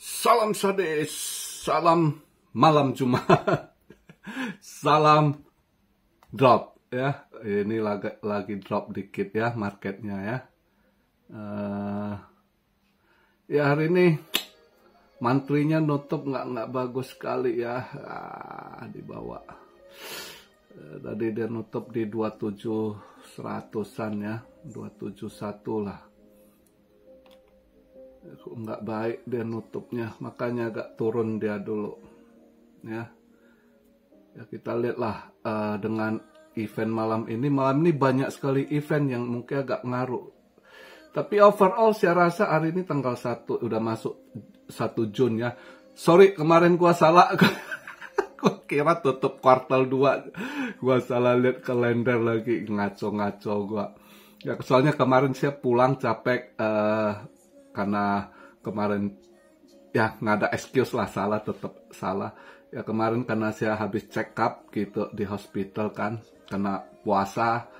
Salam sadis, salam malam Jumat, salam drop ya. Ini lagi drop dikit ya marketnya ya. Ya hari ini mantrinya nutup nggak bagus sekali ya, di bawah. Tadi dia nutup di 2700-an ya, 271 lah. Nggak baik dia nutupnya, makanya agak turun dia dulu ya. Ya kita lihatlah dengan event malam ini banyak sekali event yang mungkin agak ngaruh, tapi overall saya rasa hari ini tanggal 1 udah masuk 1 Jun ya. Sorry kemarin gua salah. Gua kira tutup kuartal 2, gua salah lihat kalender lagi, ngaco gua ya. Soalnya kemarin saya pulang capek, karena kemarin ya nggak ada excuse lah, salah tetap salah ya. Kemarin karena saya habis check up gitu di hospital kan, kena puasa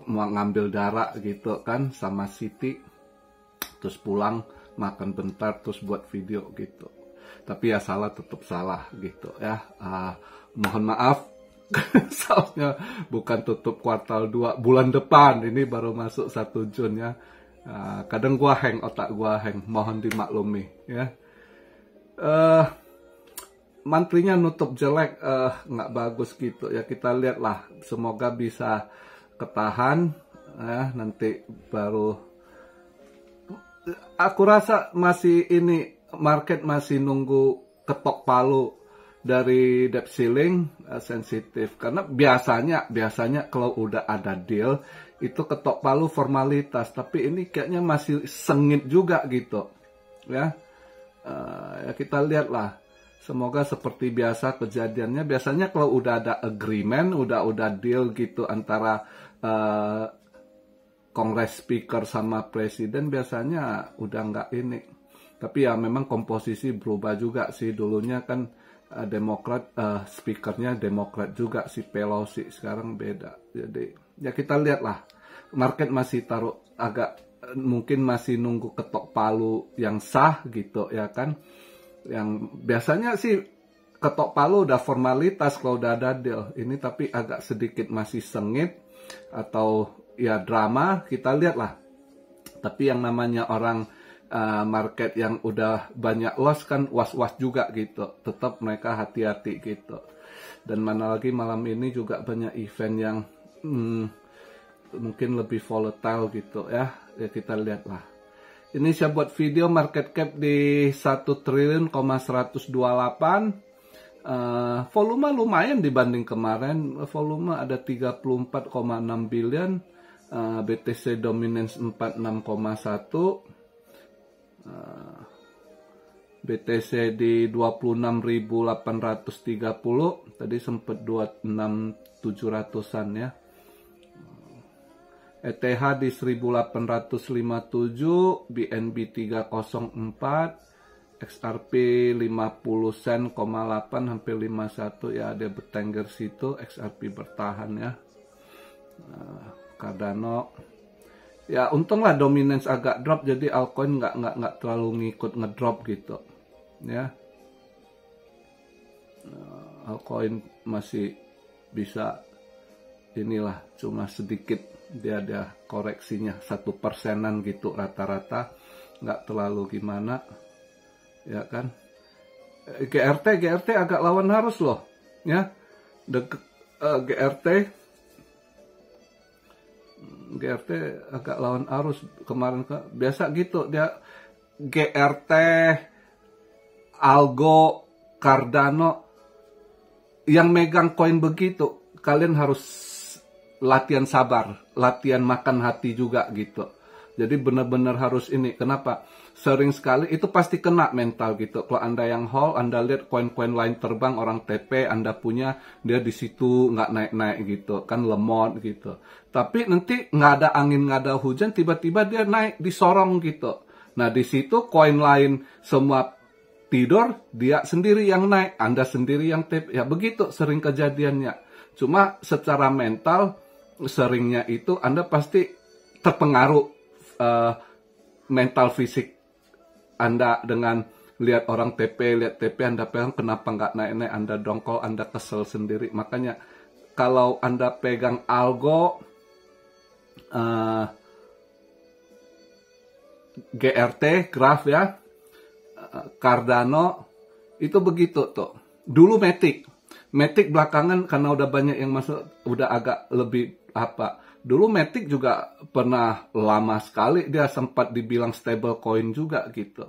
mau ngambil darah gitu kan sama Siti, terus pulang makan bentar terus buat video gitu. Tapi ya salah tetap salah gitu ya. Mohon maaf. Soalnya bukan tutup kuartal 2 bulan depan, ini baru masuk 1 Jun ya. Kadang gua otak gua hang, mohon dimaklumi ya. Mantrinya nutup jelek, nggak bagus gitu ya. Kita lihatlah, semoga bisa ketahan ya. Nanti baru, aku rasa masih ini market masih nunggu ketok palu dari debt ceiling, sensitif, karena biasanya kalau udah ada deal itu ketok palu formalitas, tapi ini kayaknya masih sengit juga gitu ya. Ya kita lihatlah, semoga seperti biasa kejadiannya. Biasanya kalau udah ada agreement, udah deal gitu antara Kongres Speaker sama Presiden, biasanya udah nggak ini. Tapi ya memang komposisi berubah juga sih. Dulunya kan Demokrat, speakernya Demokrat juga, si Pelosi, sekarang beda. Jadi ya kita lihatlah, market masih taruh agak, mungkin masih nunggu ketok palu yang sah gitu ya kan. Yang biasanya sih ketok palu udah formalitas kalau udah ada deal ini, tapi agak sedikit masih sengit atau ya drama, kita lihatlah. Tapi yang namanya orang market yang udah banyak loss kan was-was juga gitu, tetap mereka hati-hati gitu. Dan mana lagi malam ini juga banyak event yang mungkin lebih volatile gitu ya. Ya kita lihatlah. Ini saya buat video market cap di 1 triliun, 128. Volume lumayan dibanding kemarin. Volume ada 34,6 billion. BTC dominance 46,1. BTC di 26.830, tadi sempat 26.700-an ya. ETH di 1857, BNB 304, XRP 50 sen, 8 hampir 51 ya, ada bertengger situ. XRP bertahan ya. Cardano ya, untunglah dominance agak drop, jadi altcoin nggak terlalu ngikut ngedrop gitu ya. Altcoin masih bisa inilah, cuma sedikit dia ada koreksinya 1%-an gitu rata-rata, nggak terlalu gimana ya kan. GRT agak lawan arus loh ya. GRT agak lawan arus kemarin, biasa gitu dia. GRT, Algo, Cardano yang megang koin begitu, kalian harus latihan sabar, latihan makan hati juga gitu. Jadi benar-benar harus ini. Kenapa? Sering sekali itu pasti kena mental gitu. Kalau Anda yang hold, Anda lihat koin-koin lain terbang, orang TP Anda punya, dia di situ nggak naik-naik gitu, kan lemot gitu. Tapi nanti nggak ada angin, nggak ada hujan, tiba-tiba dia naik, disorong gitu. Nah di situ koin lain semua tidur, dia sendiri yang naik, Anda sendiri yang TP. Ya begitu sering kejadiannya. Cuma secara mental seringnya itu Anda pasti terpengaruh mental fisik Anda dengan lihat orang TP, lihat TP Anda pegang, kenapa nggak naik-naik, Anda dongkol, Anda kesel sendiri. Makanya kalau Anda pegang algo, GRT, graf ya, Cardano, itu begitu tuh. Dulu Matic belakangan karena udah banyak yang masuk, udah agak lebih apa. Dulu Matic juga pernah lama sekali dia sempat dibilang stable coin juga gitu.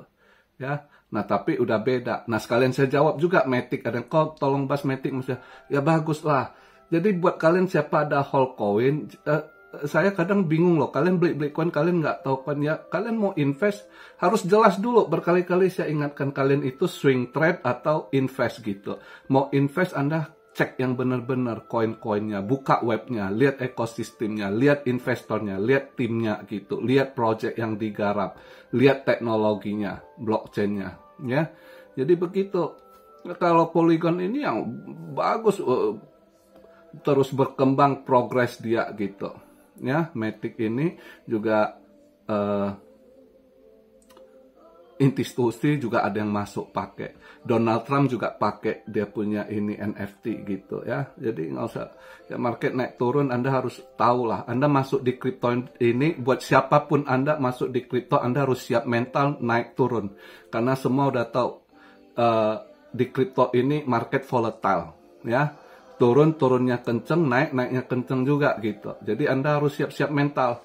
Ya. Nah, tapi udah beda. Nah, sekalian saya jawab juga Matic. Ada yang kok tolong bahas Matic, maksudnya ya bagus lah. Jadi buat kalian siapa ada hold coin, saya kadang bingung loh, kalian beli coin, kalian nggak tahu kan ya, kalian mau invest, harus jelas dulu, berkali-kali saya ingatkan kalian itu swing trade atau invest gitu. Mau invest Anda cek yang benar-benar koin-koinnya, buka webnya, lihat ekosistemnya, lihat investornya, lihat timnya gitu, lihat project yang digarap, lihat teknologinya, blockchainnya, ya. Jadi begitu. Kalau Polygon ini yang bagus, terus berkembang progres dia gitu. Ya, Matic ini juga institusi juga ada yang masuk pakai. Donald Trump juga pakai dia punya ini NFT gitu ya. Jadi nggak usah ya, market naik turun Anda harus tahu lah. Anda masuk di kripto ini, buat siapapun Anda masuk di kripto, Anda harus siap mental naik turun. Karena semua udah tahu di kripto ini market volatile ya. Turunnya kenceng, naiknya kenceng juga gitu. Jadi Anda harus siap-siap mental.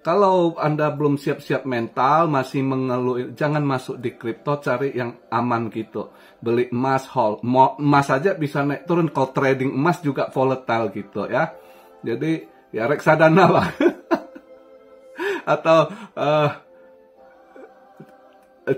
Kalau Anda belum siap-siap mental, masih mengeluh, jangan masuk di kripto, cari yang aman gitu. Beli emas, hold. Emas aja bisa naik turun, kalau trading emas juga volatile gitu ya. Jadi ya reksadana lah. Atau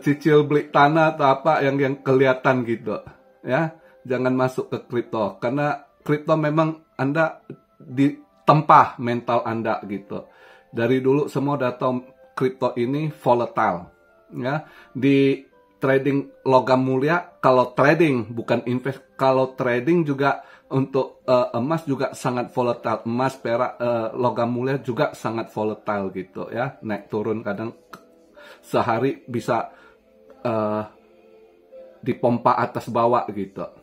cicil beli tanah atau apa yang kelihatan gitu ya. Jangan masuk ke kripto, karena kripto memang Anda ditempa mental Anda gitu. Dari dulu semua udah tahu kripto ini volatile. Ya, di trading logam mulia, kalau trading bukan invest, kalau trading juga untuk emas juga sangat volatile. Emas, perak, logam mulia juga sangat volatile gitu ya. Naik turun kadang sehari bisa dipompa atas bawah gitu.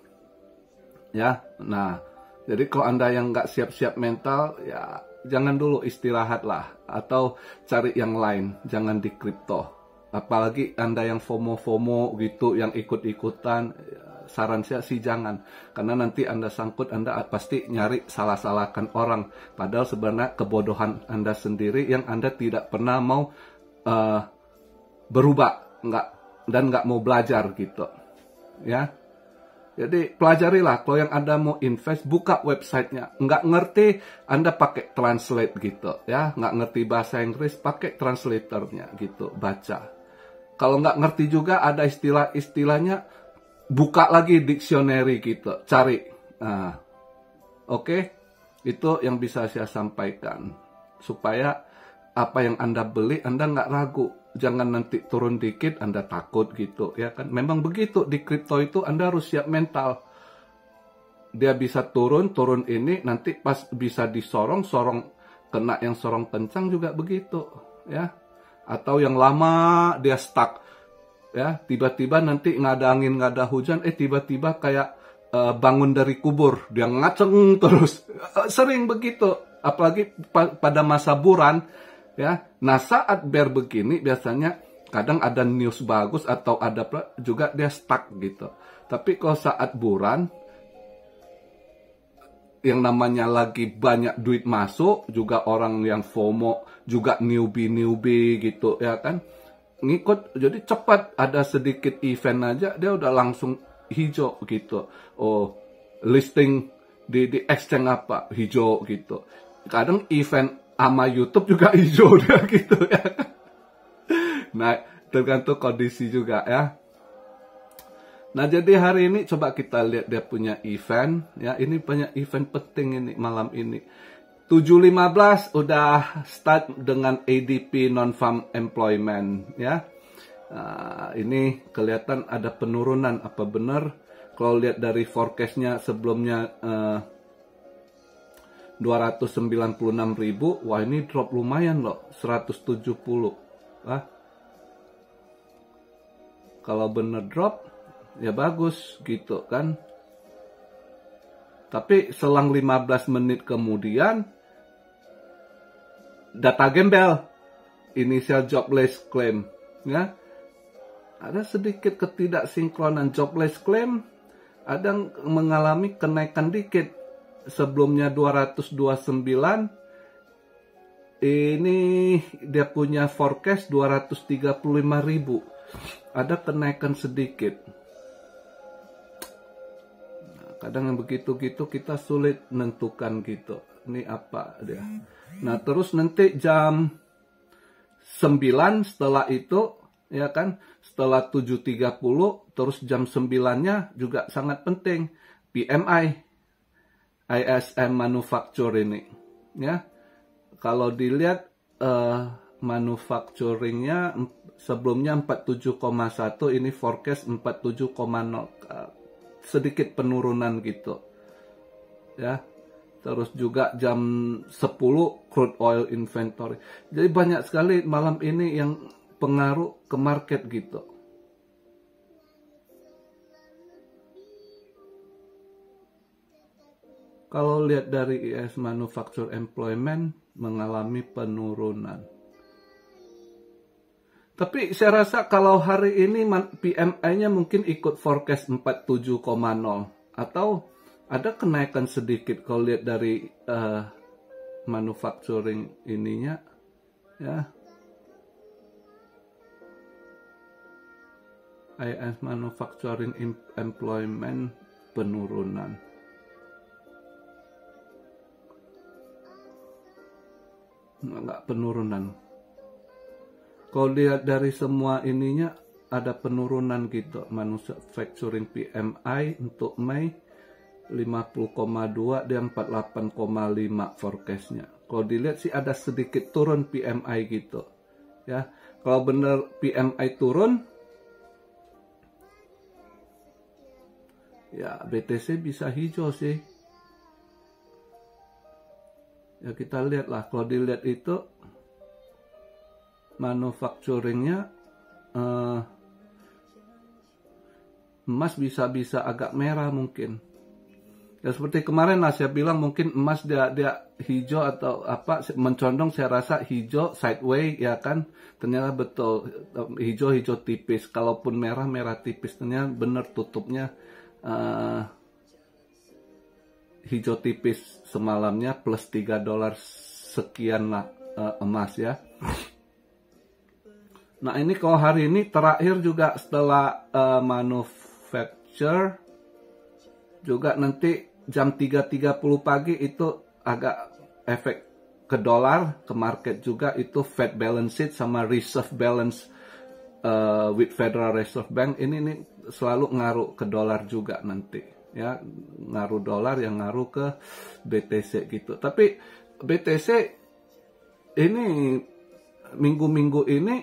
Ya, nah, jadi kalau Anda yang nggak siap-siap mental, ya jangan dulu, istirahat lah, atau cari yang lain, jangan di kripto. Apalagi Anda yang FOMO gitu, yang ikut-ikutan, saran saya sih jangan. Karena nanti Anda sangkut, Anda pasti nyari salah-salahkan orang. Padahal sebenarnya kebodohan Anda sendiri yang Anda tidak pernah mau berubah, dan nggak mau belajar gitu. Ya. Jadi pelajarilah, kalau yang Anda mau invest, buka websitenya. Nggak ngerti, Anda pakai translate gitu ya. Nggak ngerti bahasa Inggris, pakai translatornya gitu, baca. Kalau nggak ngerti juga ada istilah-istilahnya, buka lagi dictionary gitu, cari. Nah, oke, itu yang bisa saya sampaikan. Supaya apa yang Anda beli, Anda nggak ragu. Jangan nanti turun dikit Anda takut gitu ya kan. Memang begitu di kripto itu Anda harus siap mental. Dia bisa turun ini nanti pas bisa disorong, kena yang sorong kencang juga begitu ya. Atau yang lama dia stuck ya, tiba-tiba nanti nggak ada angin, nggak ada hujan, tiba-tiba kayak bangun dari kubur, dia ngaceng terus. Sering begitu, apalagi pada masa buran. Ya, nah saat bear begini biasanya kadang ada news bagus atau ada juga dia stuck gitu. Tapi kalau saat buran yang namanya lagi banyak duit masuk, juga orang yang FOMO, juga newbie gitu ya kan, ngikut, jadi cepat ada sedikit event aja dia udah langsung hijau gitu. Oh, listing di exchange apa hijau gitu. Kadang event sama YouTube juga hijau dia gitu ya. Nah, tergantung kondisi juga ya. Nah, jadi hari ini coba kita lihat dia punya event ya. Ini banyak event penting ini malam ini. 7.15 udah start dengan ADP non-farm employment ya. Ini kelihatan ada penurunan, apa benar? Kalau lihat dari forecastnya sebelumnya 296.000, wah ini drop lumayan loh, 170. Kalau bener drop, ya bagus gitu kan. Tapi selang 15 menit kemudian, data gembel, initial jobless claim, ya. Ada sedikit ketidaksinkronan jobless claim, ada mengalami kenaikan dikit. Sebelumnya 229, ini dia punya forecast 235.000. Ada kenaikan sedikit. Kadang yang begitu-gitu kita sulit menentukan gitu. Ini apa dia. Nah terus nanti jam 9 setelah itu, ya kan, setelah 7.30, terus jam 9-nya juga sangat penting. PMI, ISM manufacture ini. Ya, kalau dilihat manufacturingnya sebelumnya 47,1, ini forecast 47,0. Sedikit penurunan gitu ya. Terus juga jam 10 crude oil inventory. Jadi banyak sekali malam ini yang pengaruh ke market gitu. Kalau lihat dari IS manufacture employment mengalami penurunan. Tapi saya rasa kalau hari ini PMI-nya mungkin ikut forecast 47,0 atau ada kenaikan sedikit kalau lihat dari manufacturing ininya, ya. IS manufacturing employment penurunan. Enggak penurunan. Kalau lihat dari semua ininya ada penurunan gitu. Manufacturing PMI untuk Mei 50,2 dan 48,5 forecastnya. Kalau dilihat sih ada sedikit turun PMI gitu. Ya, kalau benar PMI turun, ya BTC bisa hijau sih. Ya kita lihat lah. Kalau dilihat itu manufacturingnya emas bisa agak merah mungkin. Ya seperti kemarin lah saya bilang mungkin emas dia hijau atau apa, mencondong saya rasa hijau sideways ya kan. Ternyata betul hijau tipis. Kalaupun merah tipis, ternyata benar tutupnya hijau tipis semalamnya plus $3 sekian lah emas ya. Nah ini kalau hari ini terakhir juga setelah manufacture juga nanti jam 3.30 pagi itu agak efek ke dolar, ke market juga itu Fed balance sheet sama reserve balance with Federal Reserve Bank ini selalu ngaruh ke dolar juga nanti ya, ngaruh dolar yang ngaruh ke BTC gitu. Tapi BTC ini minggu-minggu ini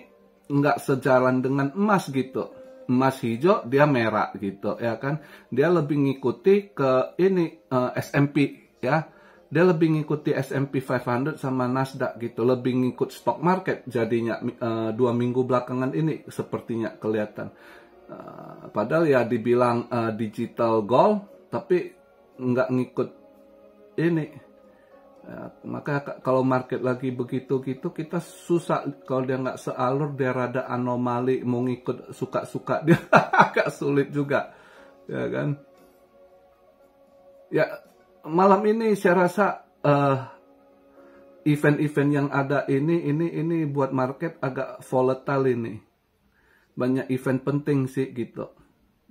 nggak sejalan dengan emas gitu. Emas hijau, dia merah gitu ya kan. Dia lebih ngikuti ke ini S&P ya. Dia lebih ngikuti S&P 500 sama Nasdaq gitu. Lebih ngikut stock market jadinya 2 minggu belakangan ini sepertinya kelihatan. Padahal ya dibilang digital gold, tapi nggak ngikut ini. Ya, maka kalau market lagi begitu-gitu kita susah. Kalau dia nggak sealur, dia rada anomali, mau ngikut suka-suka dia agak sulit juga ya kan. Ya malam ini saya rasa event-event yang ada ini buat market agak volatile ini. Banyak event penting sih gitu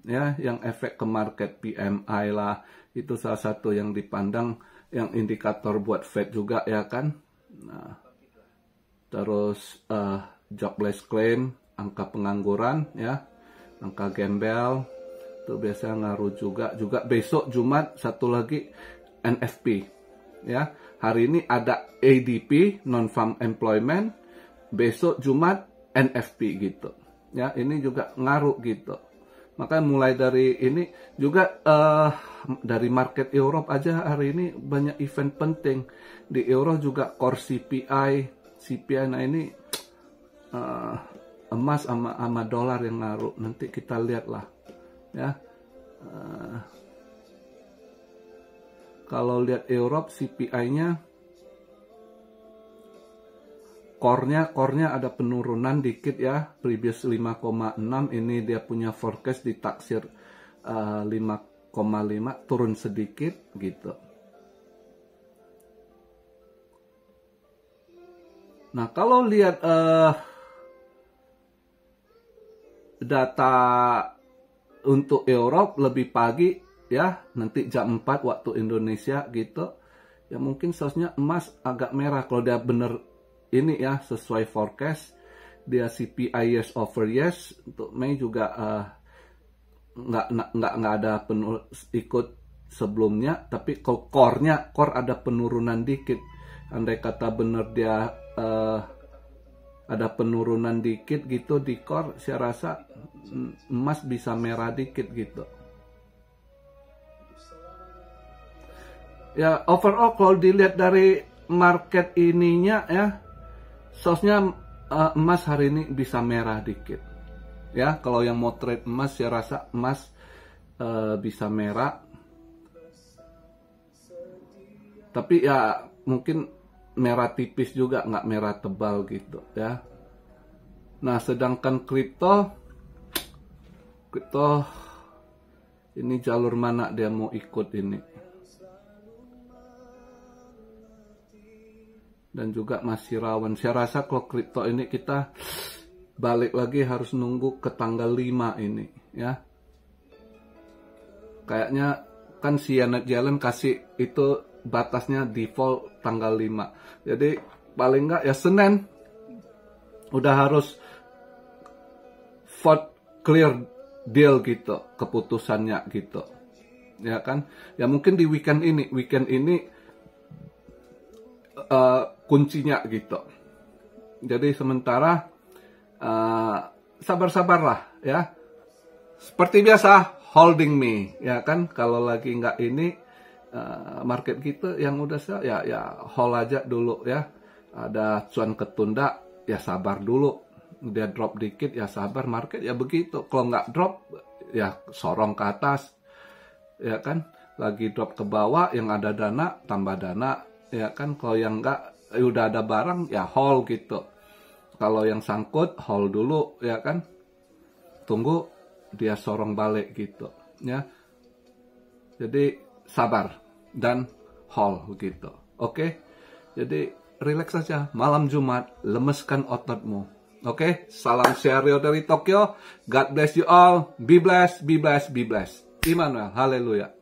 ya, yang efek ke market. PMI lah itu salah satu yang dipandang, yang indikator buat Fed juga ya kan. Nah, terus jobless claim, angka pengangguran ya, angka gembel itu biasanya ngaruh juga besok Jumat satu lagi NFP ya. Hari ini ada ADP, non farm employment, besok Jumat NFP gitu ya. Ini juga ngaruh gitu. Maka mulai dari ini juga dari market Europe aja hari ini banyak event penting. Di Euro juga core CPI. Nah ini emas sama dolar yang ngaruh. Nanti kita lihatlah ya. Kalau lihat Europe CPI-nya, core-nya ada penurunan dikit ya, previous 5,6, ini dia punya forecast ditaksir 5,5, turun sedikit gitu. Nah, kalau lihat data untuk Europe lebih pagi ya, nanti jam 4 waktu Indonesia gitu. Ya mungkin seharusnya emas agak merah kalau dia bener ini ya, sesuai forecast. Dia CPI yes over yes untuk Mei juga nggak ada ikut sebelumnya, tapi kalau core ada penurunan dikit. Andai kata bener dia ada penurunan dikit gitu di core, saya rasa emas bisa merah dikit gitu. Ya overall kalau dilihat dari market ininya ya, seharusnya emas hari ini bisa merah dikit. Ya, kalau yang mau trade emas, saya rasa emas bisa merah. Tapi ya mungkin merah tipis juga, nggak merah tebal gitu ya. Nah, sedangkan kripto ini jalur mana dia mau ikut ini? Dan juga masih rawan. Saya rasa kalau kripto ini kita balik lagi harus nunggu ke tanggal 5 ini ya. Kayaknya kan si Janet Yellen kasih itu batasnya default tanggal 5. Jadi paling nggak ya Senin udah harus vote clear deal gitu, keputusannya gitu. Ya kan? Ya mungkin di weekend ini kuncinya gitu. Jadi sementara sabar-sabarlah ya. Seperti biasa holding me ya kan. Kalau lagi nggak ini market kita yang udah ya hold aja dulu ya. Ada cuan ketunda ya sabar dulu. Dia drop dikit ya sabar, market ya begitu. Kalau nggak drop ya sorong ke atas ya kan. Lagi drop ke bawah yang ada dana tambah dana ya kan. Kalau yang nggak udah ada barang ya hold gitu. Kalau yang sangkut hold dulu ya kan, tunggu dia sorong balik gitu ya. Jadi sabar dan hold gitu. Oke, jadi relax saja malam Jumat, lemeskan ototmu. Oke, salam Sherio dari Tokyo. God bless you all. Be blessed, be blessed, be blessed. Immanuel, haleluya.